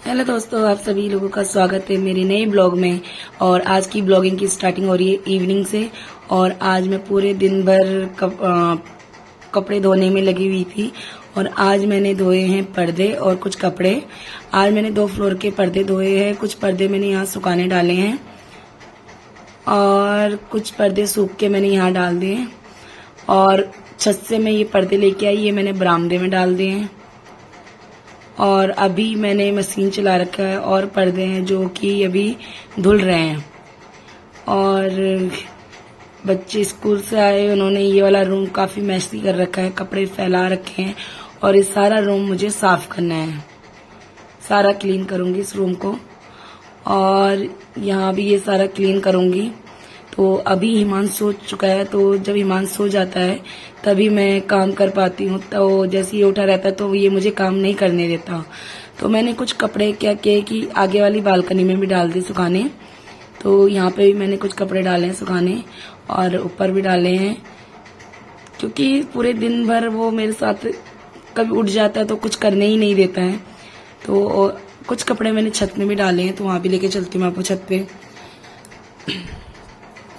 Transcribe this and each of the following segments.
Hello दोस्तों, आप सभी लोगों का स्वागत है मेरे नए ब्लॉग में। और आज की ब्लॉगिंग की स्टार्टिंग हो रही है इवनिंग से। और आज मैं पूरे दिन भर कपड़े धोने में लगी हुई थी। और आज मैंने धोए हैं पर्दे और कुछ कपड़े। आज मैंने 2 फ्लोर के पर्दे धोए हैं। कुछ पर्दे मैंने यहाँ सुखाने डाले हैं और कुछ पर्दे सूख के मैंने यहाँ डाल दिए हैं। और छत से मैं ये पर्दे लेके आई, ये मैंने बरामदे में डाल दिए हैं। और अभी मैंने मशीन चला रखा है और पर्दे हैं जो कि अभी धुल रहे हैं। और बच्चे स्कूल से आए, उन्होंने ये वाला रूम काफ़ी मैसी कर रखा है, कपड़े फैला रखे हैं। और ये सारा रूम मुझे साफ करना है, सारा क्लीन करूँगी इस रूम को। और यहाँ भी ये सारा क्लीन करूँगी। तो अभी हिमांशु सो चुका है, तो जब हिमांशु सो जाता है तभी मैं काम कर पाती हूँ। तो जैसे ये उठा रहता है तो ये मुझे काम नहीं करने देता। तो मैंने कुछ कपड़े क्या किए कि आगे वाली बालकनी में भी डाल दिए सुखाने। तो यहाँ पे भी मैंने कुछ कपड़े डाले हैं सुखाने और ऊपर भी डाले हैं, क्योंकि पूरे दिन भर वो मेरे साथ कभी उठ जाता है तो कुछ करने ही नहीं देता है। तो कुछ कपड़े मैंने छत में भी डाले हैं, तो वहाँ भी लेके चलती हूँ मैं आपको छत पे,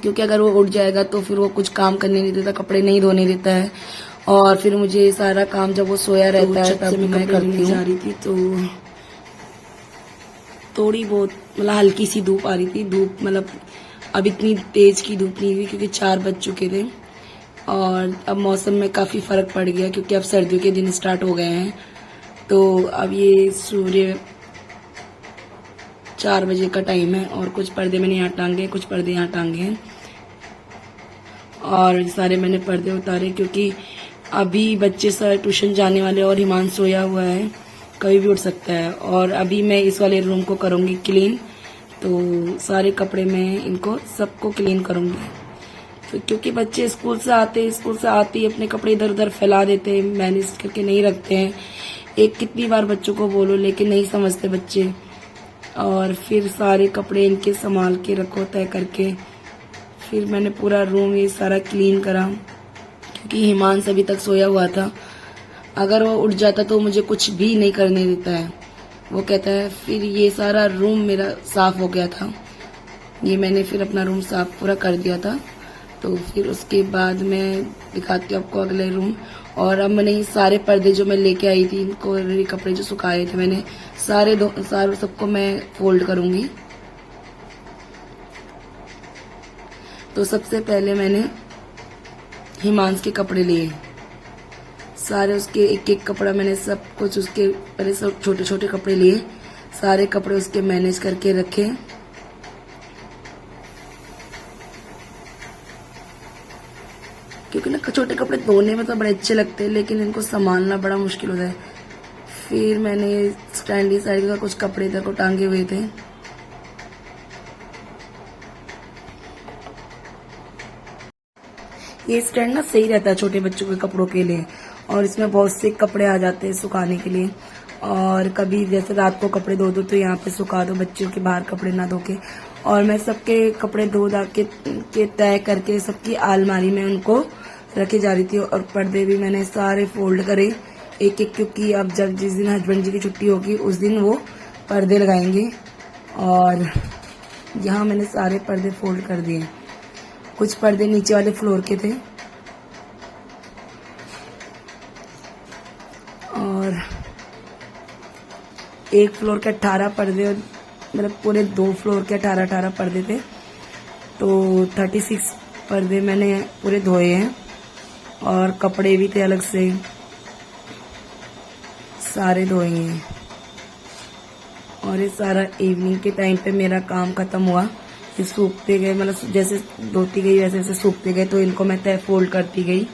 क्योंकि अगर वो उठ जाएगा तो फिर वो कुछ काम करने नहीं देता, कपड़े नहीं धोने देता है। और फिर मुझे सारा काम जब वो सोया रहता है तब मैं करती हूँ। जा रही थी तो थोड़ी बहुत मतलब हल्की सी धूप आ रही थी। धूप मतलब अब इतनी तेज की धूप नहीं हुई, क्योंकि 4 बज चुके थे। और अब मौसम में काफ़ी फ़र्क पड़ गया, क्योंकि अब सर्दियों के दिन स्टार्ट हो गए हैं। तो अब ये सूर्य 4 बजे का टाइम है। और कुछ पर्दे मैंने यहाँ टांगे, कुछ पर्दे यहाँ टांगे हैं। और सारे मैंने पर्दे उतारे, क्योंकि अभी बच्चे सारे ट्यूशन जाने वाले और हिमांशु सोया हुआ है, कभी भी उठ सकता है। और अभी मैं इस वाले रूम को करूँगी क्लीन। तो सारे कपड़े मैं इनको सबको क्लीन करूँगी। तो क्योंकि बच्चे स्कूल से आते ही अपने कपड़े इधर उधर फैला देते हैं, मैनेज करके नहीं रखते हैं। एक कितनी बार बच्चों को बोलो, लेकिन नहीं समझते बच्चे। और फिर सारे कपड़े इनके संभाल के रखो तय करके। फिर मैंने पूरा रूम ये सारा क्लीन करा, क्योंकि हिमांशु अभी तक सोया हुआ था। अगर वो उठ जाता तो मुझे कुछ भी नहीं करने देता है, वो कहता है। फिर ये सारा रूम मेरा साफ हो गया था, ये मैंने फिर अपना रूम साफ पूरा कर दिया था। तो फिर उसके बाद मैं दिखाती हूँ आपको अगले रूम। और अब मैंने ये सारे पर्दे जो मैं लेके आई थी, इनको ये कपड़े जो सुखाए थे मैंने सारे सबको मैं फोल्ड करूँगी। तो सबसे पहले मैंने हिमांशु के कपड़े लिए, सारे उसके एक एक कपड़ा मैंने सब कुछ उसके पहले सब छोटे छोटे कपड़े लिए, सारे कपड़े उसके मैनेज करके रखे। क्योंकि ना छोटे कपड़े धोने में तो बड़े अच्छे लगते हैं, लेकिन इनको संभालना बड़ा मुश्किल होता है। फिर मैंने स्टैंडी साइड का कुछ कपड़े इधर को टांगे हुए थे। ये स्टैंड ना सही रहता है छोटे बच्चों के कपड़ों के लिए, और इसमें बहुत से कपड़े आ जाते हैं सुखाने के लिए। और कभी जैसे रात को कपड़े धो दो तो यहाँ पे सुखा दो, बच्चों के बाहर कपड़े ना धो के। और मैं सबके कपड़े धो धा के तय करके सबकी अलमारी में उनको रखे जा रही थी। और पर्दे भी मैंने सारे फोल्ड करे एक एक, क्योंकि अब जब जिस दिन हस्बैंड जी की छुट्टी होगी उस दिन वो पर्दे लगाएंगे। और यहाँ मैंने सारे पर्दे फोल्ड कर दिए। कुछ पर्दे नीचे वाले फ्लोर के थे, और एक फ्लोर के 18 पर्दे, मतलब पूरे 2 फ्लोर के 18 पर्दे थे। तो 36 पर्दे मैंने पूरे धोए हैं। और कपड़े भी थे अलग से, सारे धोए हैं। और ये सारा इवनिंग के टाइम पे मेरा काम खत्म हुआ। ये सूखते गए, मतलब जैसे धोती गई वैसे वैसे सूखते गए, तो इनको मैं तय फोल्ड करती गई।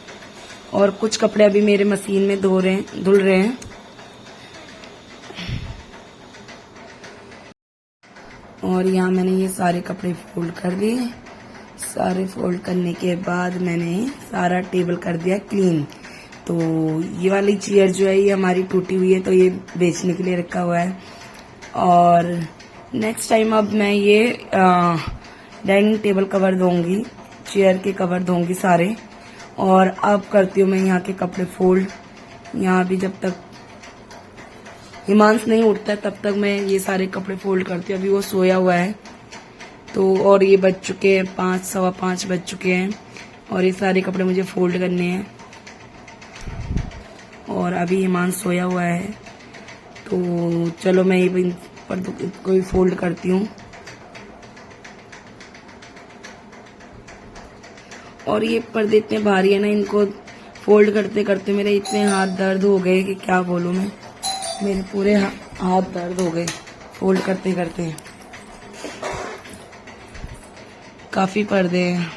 और कुछ कपड़े अभी मेरे मशीन में धुल रहे हैं। और यहाँ मैंने ये सारे कपड़े फोल्ड कर दिए। सारे फोल्ड करने के बाद मैंने सारा टेबल कर दिया क्लीन। तो ये वाली चेयर जो है ये हमारी टूटी हुई है, तो ये बेचने के लिए रखा हुआ है। और नेक्स्ट टाइम अब मैं ये डाइनिंग टेबल कवर दूंगी, चेयर के कवर दूंगी सारे। और अब करती हूँ मैं यहाँ के कपड़े फोल्ड। यहाँ भी जब तक हिमांश नहीं उठता है तब तक मैं ये सारे कपड़े फोल्ड करती हूँ। अभी वो सोया हुआ है तो, और ये बज चुके हैं 5, सवा 5 बज चुके हैं और ये सारे कपड़े मुझे फोल्ड करने हैं। और अभी हिमांश सोया हुआ है तो चलो मैं ये पर्दों को भी फोल्ड करती हूँ। और ये पर्दे इतने भारी है ना, इनको फोल्ड करते करते मेरे इतने हाथ दर्द हो गए कि क्या बोलूँ मैं। मेरे पूरे हाथ दर्द हो गए फोल्ड करते करते। काफी पर्दे हैं।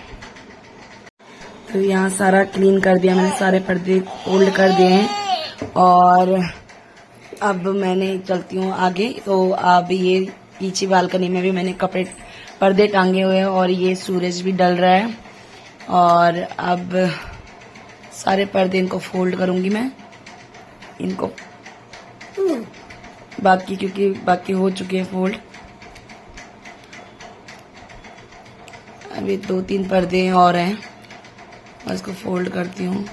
तो यहाँ सारा क्लीन कर दिया मैंने, सारे पर्दे फोल्ड कर दिए हैं और अब मैंने चलती हूँ आगे। तो अब ये पीछे बालकनी में भी मैंने पर्दे टांगे हुए हैं और ये सूरज भी डल रहा है और अब सारे पर्दे इनको फोल्ड करूंगी मैं इनको, क्योंकि बाकी हो चुके हैं फोल्ड। अभी 2-3 पर्दे और हैं, बस इसको फोल्ड करती हूँ।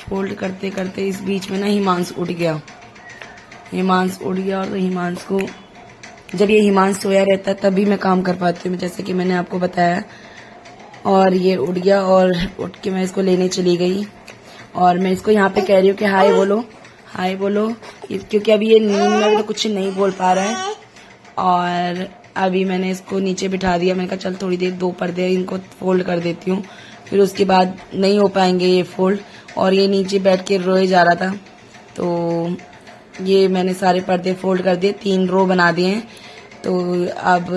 फोल्ड करते करते इस बीच में ना हिमांश उठ गया और हिमांश को, जब ये हिमांश सोया रहता है तभी मैं काम कर पाती हूँ, जैसे कि मैंने आपको बताया। और ये उठ गया और उठ के मैं इसको लेने चली गई और मैं इसको यहाँ पे कह रही हूँ कि हाय बोलो, क्योंकि अभी ये नींद में तो कुछ नहीं बोल पा रहा है। और अभी मैंने इसको नीचे बिठा दिया। मैंने कहा चल थोड़ी देर 2 पर्दे इनको फोल्ड कर देती हूँ, फिर उसके बाद नहीं हो पाएंगे ये फोल्ड। और ये नीचे बैठ के रोए जा रहा था तो ये मैंने सारे पर्दे फोल्ड कर दिए, 3 रो बना दिए हैं। तो अब